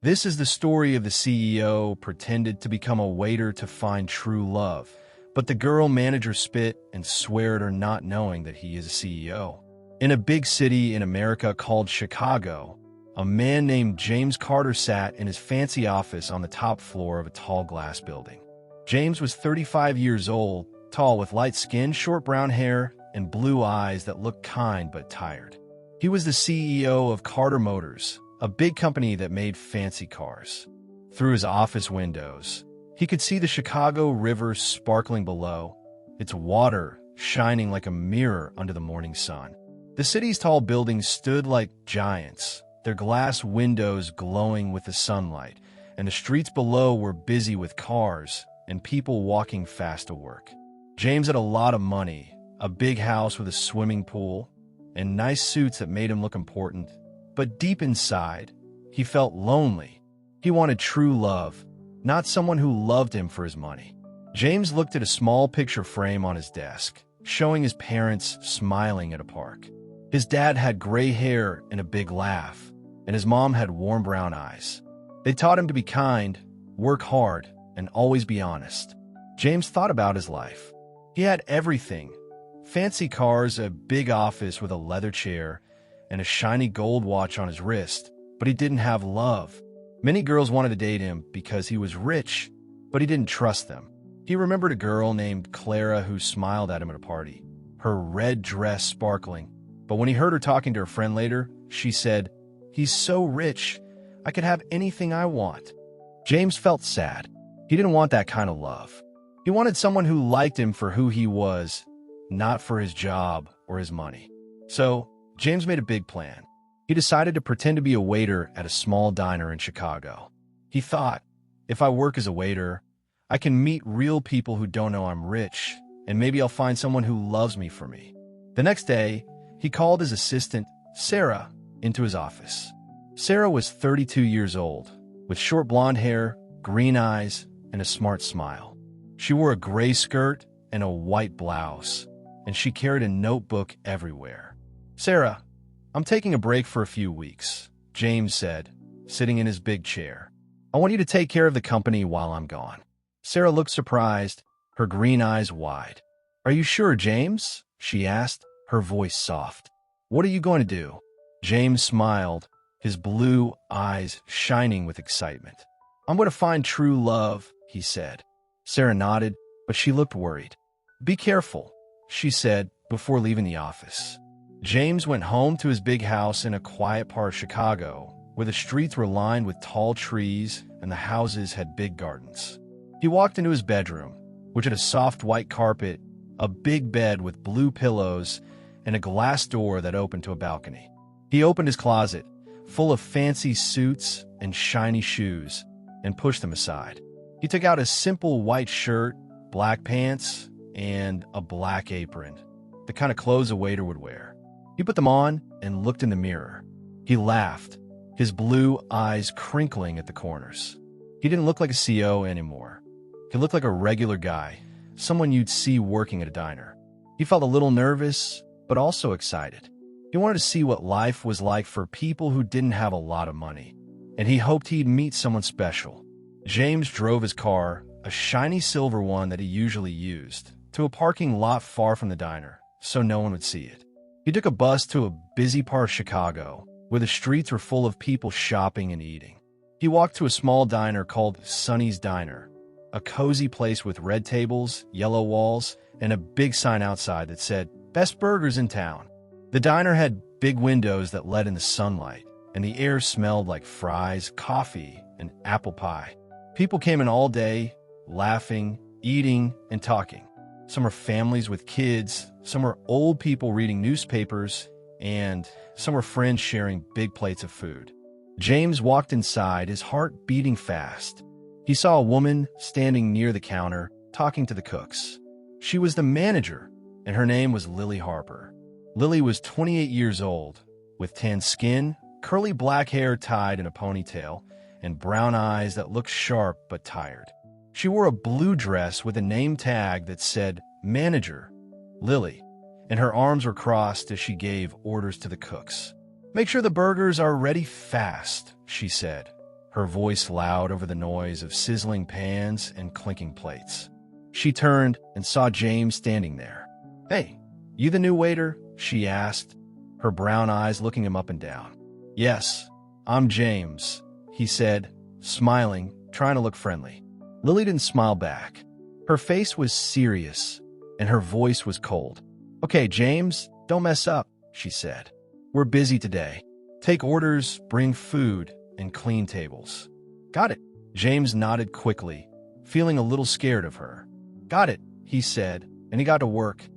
This is the story of the CEO pretended to become a waiter to find true love, but the girl manager spit and swear at her not knowing that he is a CEO. In a big city in America called Chicago, a man named James Carter sat in his fancy office on the top floor of a tall glass building. James was 35 years old, tall with light skin, short brown hair, and blue eyes that looked kind but tired. He was the CEO of Carter Motors, a big company that made fancy cars. Through his office windows, he could see the Chicago River sparkling below, its water shining like a mirror under the morning sun. The city's tall buildings stood like giants, their glass windows glowing with the sunlight, and the streets below were busy with cars and people walking fast to work. James had a lot of money, a big house with a swimming pool, and nice suits that made him look important. But deep inside, he felt lonely. He wanted true love, not someone who loved him for his money. James looked at a small picture frame on his desk, showing his parents smiling at a park. His dad had gray hair and a big laugh, and his mom had warm brown eyes. They taught him to be kind, work hard, and always be honest. James thought about his life. He had everything: fancy cars, a big office with a leather chair, and a shiny gold watch on his wrist, but he didn't have love. Many girls wanted to date him because he was rich, but he didn't trust them. He remembered a girl named Clara who smiled at him at a party, her red dress sparkling. But when he heard her talking to her friend later, she said, "He's so rich, I could have anything I want." James felt sad. He didn't want that kind of love. He wanted someone who liked him for who he was, not for his job or his money. So, James made a big plan. He decided to pretend to be a waiter at a small diner in Chicago. He thought, if I work as a waiter, I can meet real people who don't know I'm rich, and maybe I'll find someone who loves me for me. The next day, he called his assistant, Sarah, into his office. Sarah was 32 years old, with short blonde hair, green eyes, and a smart smile. She wore a gray skirt and a white blouse, and she carried a notebook everywhere. "Sarah, I'm taking a break for a few weeks," James said, sitting in his big chair. "I want you to take care of the company while I'm gone." Sarah looked surprised, her green eyes wide. "Are you sure, James?" she asked, her voice soft. "What are you going to do?" James smiled, his blue eyes shining with excitement. "I'm going to find true love," he said. Sarah nodded, but she looked worried. "Be careful," she said before leaving the office. James went home to his big house in a quiet part of Chicago, where the streets were lined with tall trees and the houses had big gardens. He walked into his bedroom, which had a soft white carpet, a big bed with blue pillows, and a glass door that opened to a balcony. He opened his closet, full of fancy suits and shiny shoes, and pushed them aside. He took out a simple white shirt, black pants, and a black apron, the kind of clothes a waiter would wear. He put them on and looked in the mirror. He laughed, his blue eyes crinkling at the corners. He didn't look like a CEO anymore. He looked like a regular guy, someone you'd see working at a diner. He felt a little nervous, but also excited. He wanted to see what life was like for people who didn't have a lot of money, and he hoped he'd meet someone special. James drove his car, a shiny silver one that he usually used, to a parking lot far from the diner, so no one would see it. He took a bus to a busy part of Chicago, where the streets were full of people shopping and eating. He walked to a small diner called Sonny's Diner, a cozy place with red tables, yellow walls, and a big sign outside that said, "Best burgers in town." The diner had big windows that let in the sunlight, and the air smelled like fries, coffee, and apple pie. People came in all day, laughing, eating, and talking. Some were families with kids, some were old people reading newspapers, and some were friends sharing big plates of food. James walked inside, his heart beating fast. He saw a woman standing near the counter, talking to the cooks. She was the manager, and her name was Lily Harper. Lily was 28 years old, with tan skin, curly black hair tied in a ponytail, and brown eyes that looked sharp but tired. She wore a blue dress with a name tag that said, "Manager, Lily," and her arms were crossed as she gave orders to the cooks. "Make sure the burgers are ready fast," she said. her voice loud over the noise of sizzling pans and clinking plates. She turned and saw James standing there. "Hey, you the new waiter?" she asked, her brown eyes looking him up and down. "Yes, I'm James," he said, smiling, trying to look friendly. Lily didn't smile back. Her face was serious, and her voice was cold. "Okay, James, don't mess up," she said. "We're busy today. Take orders, bring food, and clean tables." "Got it." James nodded quickly, feeling a little scared of her. "Got it," he said, and he got to work.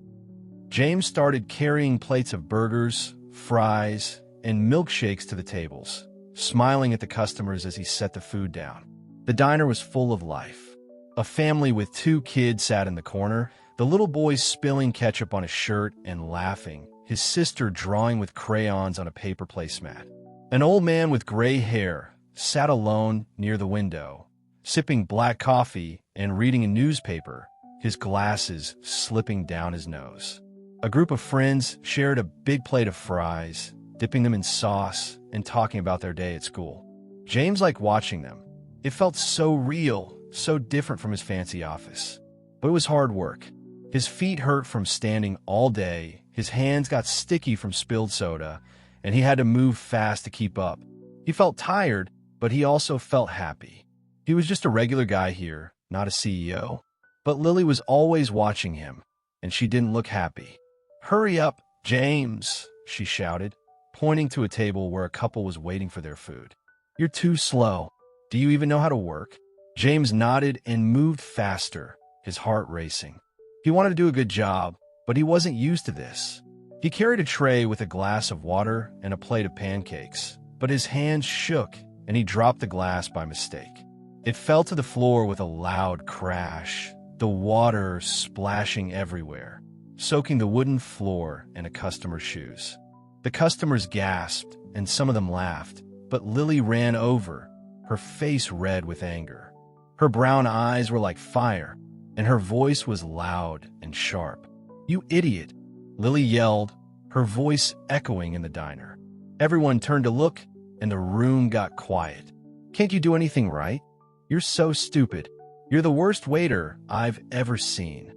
James started carrying plates of burgers, fries, and milkshakes to the tables, smiling at the customers as he set the food down. The diner was full of life. A family with 2 kids sat in the corner, the little boy spilling ketchup on his shirt and laughing, his sister drawing with crayons on a paper placemat. An old man with gray hair sat alone near the window, sipping black coffee and reading a newspaper, his glasses slipping down his nose. A group of friends shared a big plate of fries, dipping them in sauce and talking about their day at school. James liked watching them. It felt so real, so different from his fancy office. But it was hard work. His feet hurt from standing all day, his hands got sticky from spilled soda, and he had to move fast to keep up. He felt tired, but he also felt happy. He was just a regular guy here, not a CEO. But Lily was always watching him, and she didn't look happy. "Hurry up, James," she shouted, pointing to a table where a couple was waiting for their food. "You're too slow. Do you even know how to work?" James nodded and moved faster, his heart racing. He wanted to do a good job, but he wasn't used to this. He carried a tray with a glass of water and a plate of pancakes, but his hands shook and he dropped the glass by mistake. It fell to the floor with a loud crash, the water splashing everywhere, soaking the wooden floor and a customer's shoes. The customers gasped, and some of them laughed, but Lily ran over, her face red with anger. Her brown eyes were like fire, and her voice was loud and sharp. "You idiot!" Lily yelled, her voice echoing in the diner. Everyone turned to look, and the room got quiet. "Can't you do anything right? You're so stupid. You're the worst waiter I've ever seen."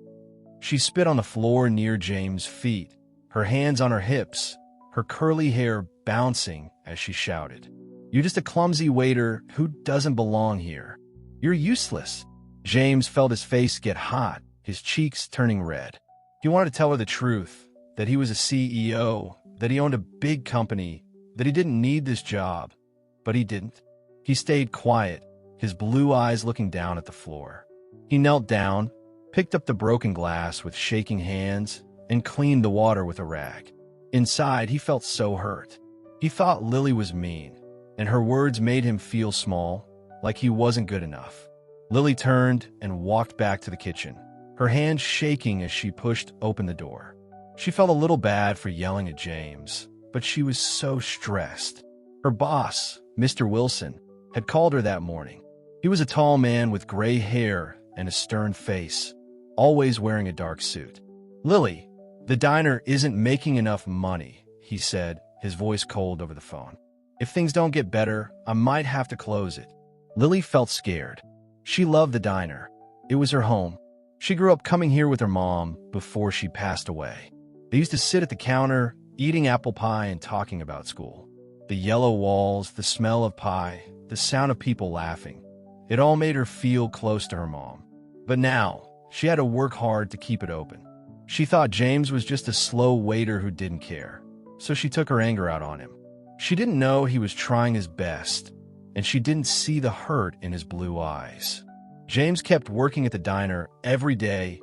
She spit on the floor near James' feet, her hands on her hips, her curly hair bouncing as she shouted, "You're just a clumsy waiter who doesn't belong here. You're useless." James felt his face get hot, his cheeks turning red. He wanted to tell her the truth, that he was a CEO, that he owned a big company, that he didn't need this job. But he didn't. He stayed quiet, his blue eyes looking down at the floor. He knelt down, picked up the broken glass with shaking hands, and cleaned the water with a rag. Inside, he felt so hurt. He thought Lily was mean, and her words made him feel small, like he wasn't good enough. Lily turned and walked back to the kitchen, her hands shaking as she pushed open the door. She felt a little bad for yelling at James, but she was so stressed. Her boss, Mr. Wilson, had called her that morning. He was a tall man with gray hair and a stern face, always wearing a dark suit. "Lily, the diner isn't making enough money," he said, his voice cold over the phone. "If things don't get better, I might have to close it." Lily felt scared. She loved the diner. It was her home. She grew up coming here with her mom before she passed away. They used to sit at the counter, eating apple pie and talking about school. The yellow walls, the smell of pie, the sound of people laughing. It all made her feel close to her mom. But now, she had to work hard to keep it open. She thought James was just a slow waiter who didn't care, so she took her anger out on him. She didn't know he was trying his best, and she didn't see the hurt in his blue eyes. James kept working at the diner every day,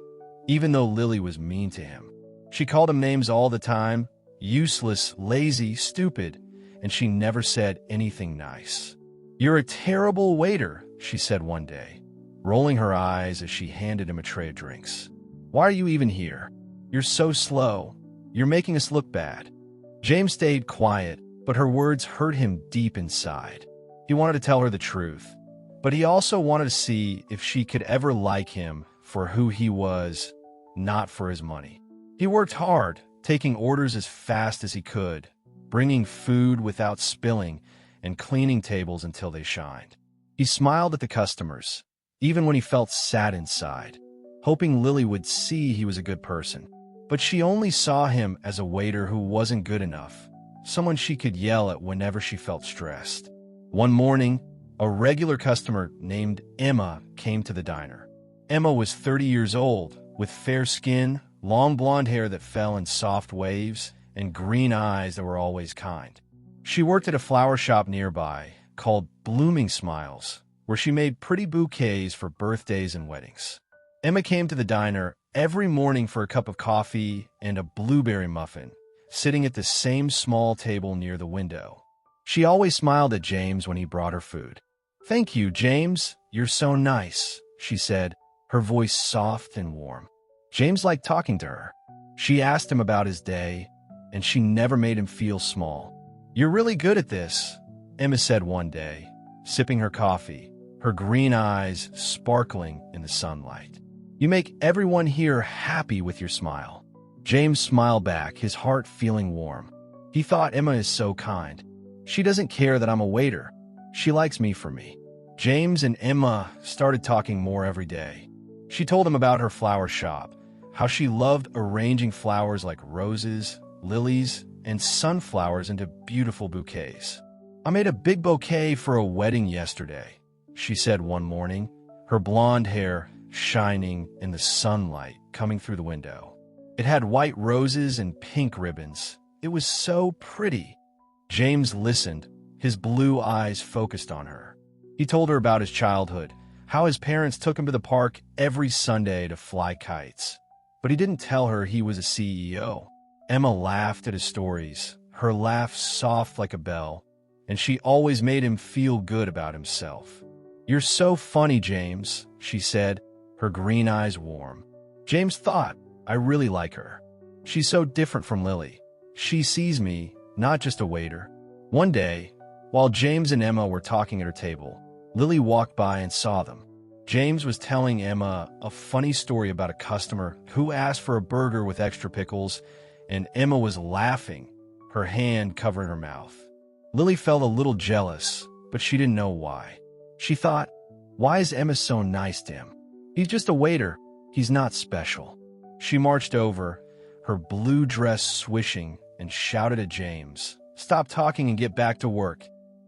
even though Lily was mean to him. She called him names all the time, useless, lazy, stupid, and she never said anything nice. "You're a terrible waiter," she said one day, rolling her eyes as she handed him a tray of drinks. "Why are you even here? You're so slow. You're making us look bad." James stayed quiet, but her words hurt him deep inside. He wanted to tell her the truth, but he also wanted to see if she could ever like him for who he was, not for his money. He worked hard, taking orders as fast as he could, bringing food without spilling, and cleaning tables until they shined. He smiled at the customers, even when he felt sad inside, hoping Lily would see he was a good person. But she only saw him as a waiter who wasn't good enough, someone she could yell at whenever she felt stressed. One morning, a regular customer named Emma came to the diner. Emma was 30 years old, with fair skin, long blonde hair that fell in soft waves, and green eyes that were always kind. She worked at a flower shop nearby called Blooming Smiles, where she made pretty bouquets for birthdays and weddings. Emma came to the diner every morning for a cup of coffee and a blueberry muffin, sitting at the same small table near the window. She always smiled at James when he brought her food. "Thank you, James. You're so nice," she said, her voice soft and warm. James liked talking to her. She asked him about his day, and she never made him feel small. "You're really good at this," Emma said one day, sipping her coffee, her green eyes sparkling in the sunlight. "You make everyone here happy with your smile." James smiled back, his heart feeling warm. He thought, Emma is so kind. She doesn't care that I'm a waiter. She likes me for me. James and Emma started talking more every day. She told him about her flower shop, how she loved arranging flowers like roses, lilies, and sunflowers into beautiful bouquets. "I made a big bouquet for a wedding yesterday," she said one morning, her blonde hair shining in the sunlight coming through the window. It had white roses and pink ribbons. It was so pretty. James listened, his blue eyes focused on her. He told her about his childhood, how his parents took him to the park every Sunday to fly kites. But he didn't tell her he was a CEO. Emma laughed at his stories, her laugh soft like a bell, and she always made him feel good about himself. "You're so funny, James," she said, her green eyes warm. James thought, "I really like her. She's so different from Lily. She sees me, not just a waiter." One day, while James and Emma were talking at her table, Lily walked by and saw them. James was telling Emma a funny story about a customer who asked for a burger with extra pickles, and Emma was laughing, her hand covering her mouth. Lily felt a little jealous, but she didn't know why. She thought, why is Emma so nice to him? He's just a waiter. He's not special. She marched over, her blue dress swishing, and shouted at James, "Stop talking and get back to work.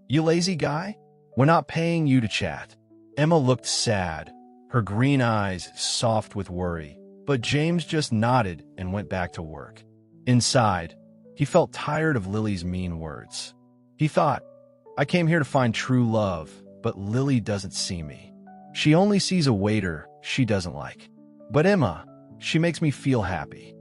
You lazy guy? We're not paying you to chat." Emma looked sad, her green eyes soft with worry, but James just nodded and went back to work. Inside, he felt tired of Lily's mean words. He thought, I came here to find true love, but Lily doesn't see me. She only sees a waiter she doesn't like. But Emma, she makes me feel happy.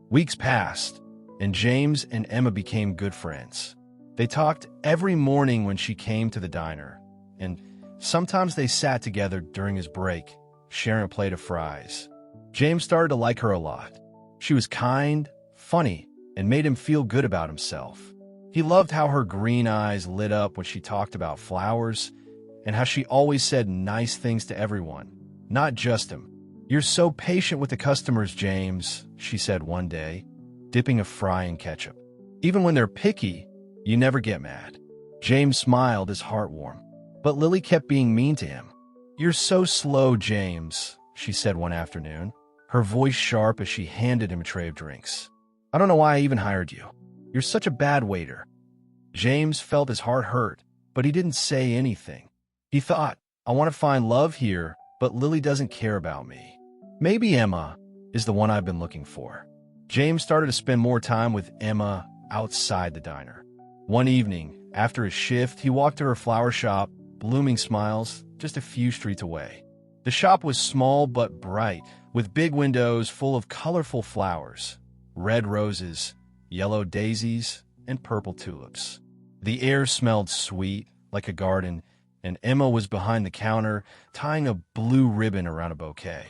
Weeks passed, and James and Emma became good friends. They talked every morning when she came to the diner, and sometimes they sat together during his break, sharing a plate of fries. James started to like her a lot. She was kind, funny, and made him feel good about himself. He loved how her green eyes lit up when she talked about flowers, and how she always said nice things to everyone, not just him. "You're so patient with the customers, James," she said one day, dipping a fry in ketchup. "Even when they're picky, you never get mad." James smiled, his heart warm. But Lily kept being mean to him. "You're so slow, James," she said one afternoon, her voice sharp as she handed him a tray of drinks. "I don't know why I even hired you. You're such a bad waiter." James felt his heart hurt, but he didn't say anything. He thought, I want to find love here, but Lily doesn't care about me. Maybe Emma is the one I've been looking for. James started to spend more time with Emma outside the diner. One evening, after his shift, he walked to her flower shop, Blooming Smiles, just a few streets away. The shop was small but bright, with big windows full of colorful flowers, red roses, yellow daisies, and purple tulips. The air smelled sweet, like a garden, and Emma was behind the counter, tying a blue ribbon around a bouquet.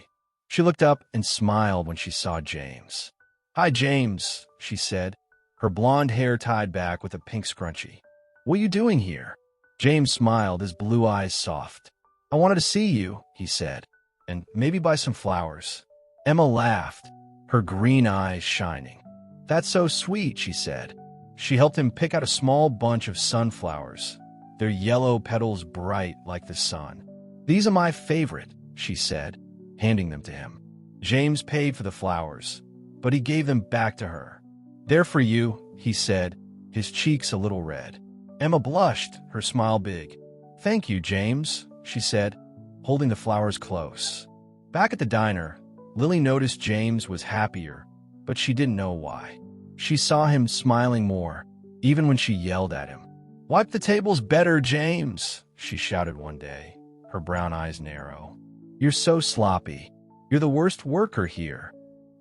She looked up and smiled when she saw James. "Hi, James," she said, her blonde hair tied back with a pink scrunchie. "What are you doing here?" James smiled, his blue eyes soft. "I wanted to see you," he said, "and maybe buy some flowers." Emma laughed, her green eyes shining. "That's so sweet," she said. She helped him pick out a small bunch of sunflowers. their yellow petals bright like the sun. "These are my favorite," she said, handing them to him. James paid for the flowers, but he gave them back to her. "They're for you," he said, his cheeks a little red. Emma blushed, her smile big. "Thank you, James," she said, holding the flowers close. Back at the diner, Lily noticed James was happier, but she didn't know why. She saw him smiling more, even when she yelled at him. "Wipe the tables better, James," she shouted one day, her brown eyes narrow. "You're so sloppy. You're the worst worker here."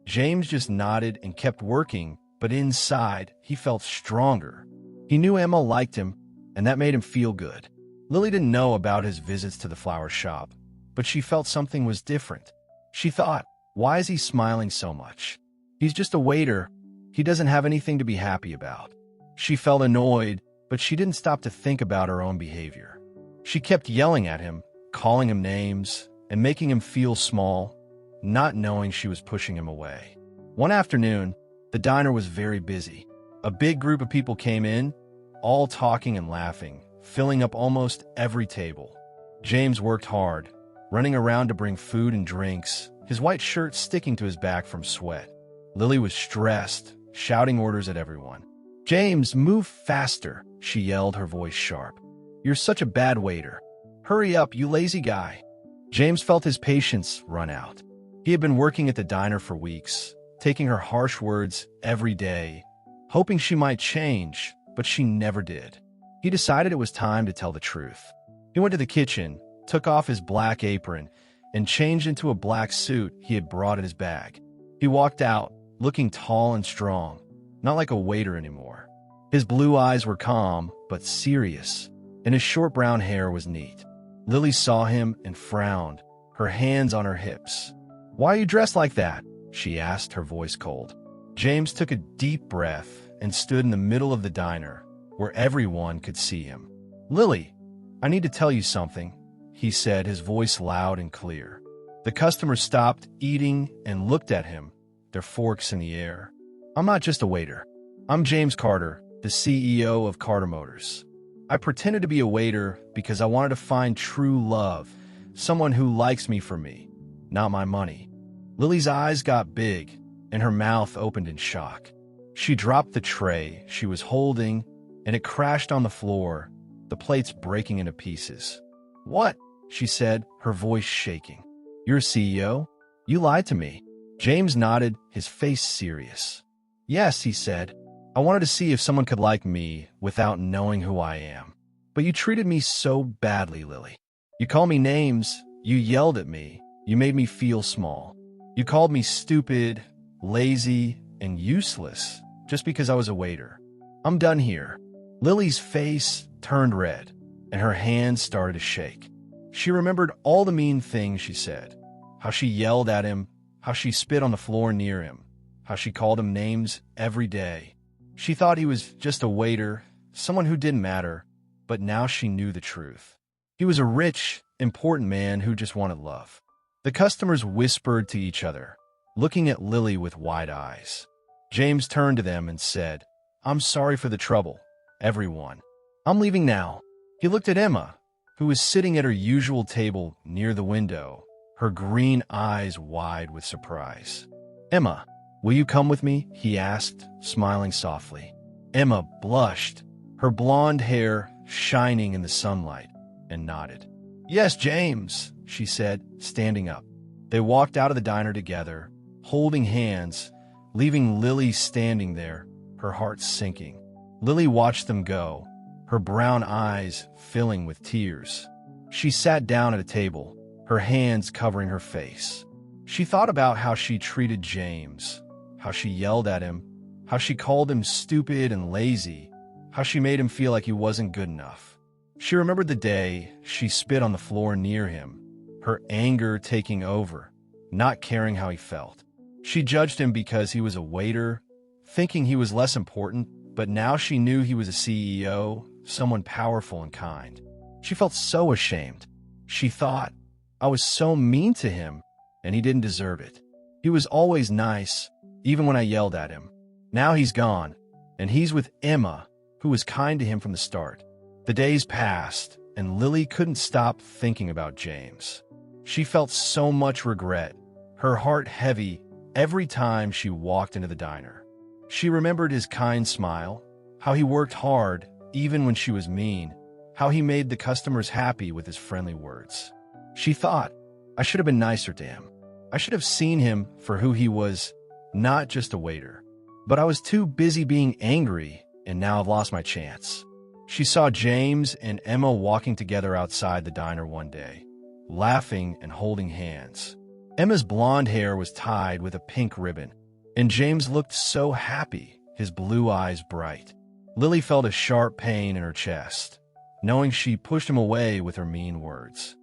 James just nodded and kept working, but inside, he felt stronger. He knew Emma liked him, and that made him feel good. Lily didn't know about his visits to the flower shop, but she felt something was different. She thought, why is he smiling so much? He's just a waiter. He doesn't have anything to be happy about. She felt annoyed, but she didn't stop to think about her own behavior. She kept yelling at him, calling him names, and making him feel small, not knowing she was pushing him away. One afternoon, the diner was very busy. A big group of people came in, all talking and laughing, filling up almost every table. James worked hard, running around to bring food and drinks, his white shirt sticking to his back from sweat. Lily was stressed, shouting orders at everyone. "James, move faster," she yelled, her voice sharp. "You're such a bad waiter. Hurry up, you lazy guy." James felt his patience run out. He had been working at the diner for weeks, taking her harsh words every day, hoping she might change, but she never did. He decided it was time to tell the truth. He went to the kitchen, took off his black apron, and changed into a black suit he had brought in his bag. He walked out, looking tall and strong, not like a waiter anymore. His blue eyes were calm, but serious, and his short brown hair was neat. Lily saw him and frowned, her hands on her hips. "Why are you dressed like that?" she asked, her voice cold. James took a deep breath and stood in the middle of the diner, where everyone could see him. "Lily, I need to tell you something," he said, his voice loud and clear. The customers stopped eating and looked at him, their forks in the air. "I'm not just a waiter. I'm James Carter, the CEO of Carter Motors. I pretended to be a waiter because I wanted to find true love, someone who likes me for me, not my money." Lily's eyes got big, and her mouth opened in shock. She dropped the tray she was holding, and it crashed on the floor, the plates breaking into pieces. "What?" she said, her voice shaking. "You're a CEO? You lied to me." James nodded, his face serious. "Yes," he said. "I wanted to see if someone could like me without knowing who I am. But you treated me so badly, Lily. You called me names, you yelled at me, you made me feel small. You called me stupid, lazy, and useless just because I was a waiter. I'm done here." Lily's face turned red, and her hands started to shake. She remembered all the mean things she said, how she yelled at him, how she spit on the floor near him, how she called him names every day. She thought he was just a waiter, someone who didn't matter, but now she knew the truth. He was a rich, important man who just wanted love. The customers whispered to each other, looking at Lily with wide eyes. James turned to them and said, "I'm sorry for the trouble, everyone. I'm leaving now." He looked at Emma, who was sitting at her usual table near the window, her green eyes wide with surprise. "Emma, will you come with me?" he asked, smiling softly. Emma blushed, her blonde hair shining in the sunlight, and nodded. "Yes, James," she said, standing up. They walked out of the diner together, holding hands, leaving Lily standing there, her heart sinking. Lily watched them go, her brown eyes filling with tears. She sat down at a table, her hands covering her face. She thought about how she treated James, how she yelled at him, how she called him stupid and lazy, how she made him feel like he wasn't good enough. She remembered the day she spit on the floor near him, her anger taking over, not caring how he felt. She judged him because he was a waiter, thinking he was less important, but now she knew he was a CEO, someone powerful and kind. She felt so ashamed. She thought, I was so mean to him, and he didn't deserve it. He was always nice, even when I yelled at him. Now he's gone, and he's with Emma, who was kind to him from the start. The days passed, and Lily couldn't stop thinking about James. She felt so much regret, her heart heavy every time she walked into the diner. She remembered his kind smile, how he worked hard even when she was mean, how he made the customers happy with his friendly words. She thought, I should have been nicer to him. I should have seen him for who he was, not just a waiter. But I was too busy being angry, and now I've lost my chance. She saw James and Emma walking together outside the diner one day, laughing and holding hands. Emma's blonde hair was tied with a pink ribbon, and James looked so happy, his blue eyes bright. Lily felt a sharp pain in her chest, knowing she pushed him away with her mean words.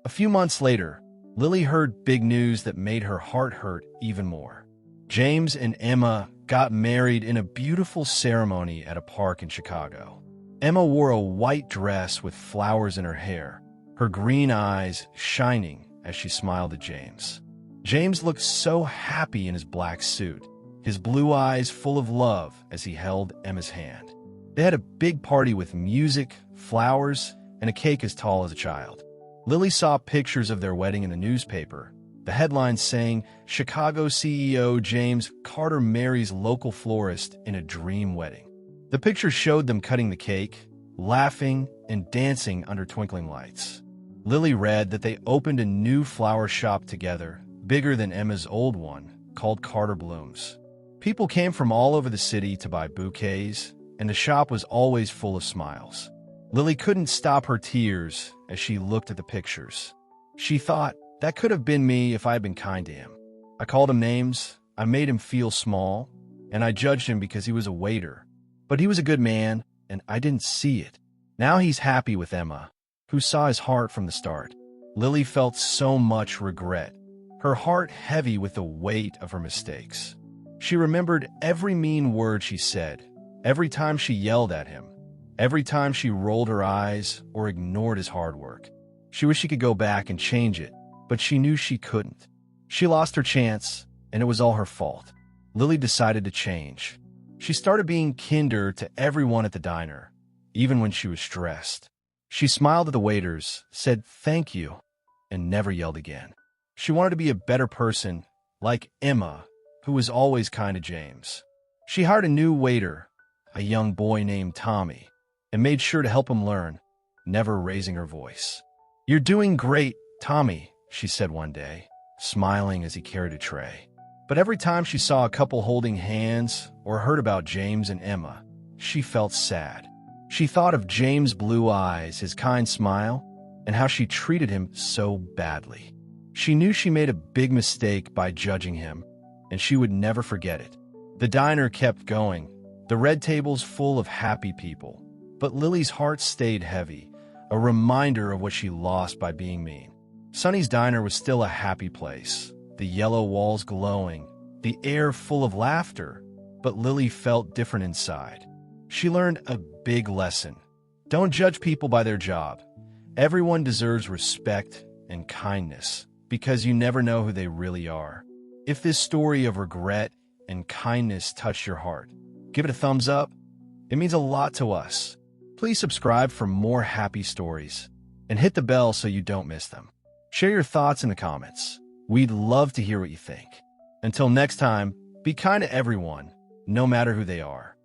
A few months later, Lily heard big news that made her heart hurt even more. James and Emma got married in a beautiful ceremony at a park in Chicago. Emma wore a white dress with flowers in her hair, her green eyes shining as she smiled at James. James looked so happy in his black suit, his blue eyes full of love as he held Emma's hand. They had a big party with music, flowers, and a cake as tall as a child. Lily saw pictures of their wedding in the newspaper, the headlines saying, Chicago CEO James Carter marries local florist in a dream wedding. The pictures showed them cutting the cake, laughing, and dancing under twinkling lights. Lily read that they opened a new flower shop together, bigger than Emma's old one, called Carter Blooms. People came from all over the city to buy bouquets, and the shop was always full of smiles. Lily couldn't stop her tears as she looked at the pictures. She thought, that could have been me if I had been kind to him. I called him names, I made him feel small, and I judged him because he was a waiter. But he was a good man, and I didn't see it. Now he's happy with Emma, who saw his heart from the start. Lily felt so much regret, her heart heavy with the weight of her mistakes. She remembered every mean word she said, every time she yelled at him, every time she rolled her eyes or ignored his hard work. She wished she could go back and change it, but she knew she couldn't. She lost her chance, and it was all her fault. Lily decided to change. She started being kinder to everyone at the diner, even when she was stressed. She smiled at the waiters, said thank you, and never yelled again. She wanted to be a better person, like Emma, who was always kind to James. She hired a new waiter, a young boy named Tommy, and made sure to help him learn, never raising her voice. You're doing great, Tommy, she said one day, smiling as he carried a tray. But every time she saw a couple holding hands or heard about James and Emma, she felt sad. She thought of James' blue eyes, his kind smile, and how she treated him so badly. She knew she made a big mistake by judging him, and she would never forget it. The diner kept going, the red tables full of happy people, but Lily's heart stayed heavy, a reminder of what she lost by being mean. Sonny's diner was still a happy place, the yellow walls glowing, the air full of laughter, but Lily felt different inside. She learned a big lesson. Don't judge people by their job. Everyone deserves respect and kindness, because you never know who they really are. If this story of regret and kindness touched your heart, give it a thumbs up. It means a lot to us. Please subscribe for more happy stories, and hit the bell so you don't miss them. Share your thoughts in the comments. We'd love to hear what you think. Until next time, be kind to everyone, no matter who they are.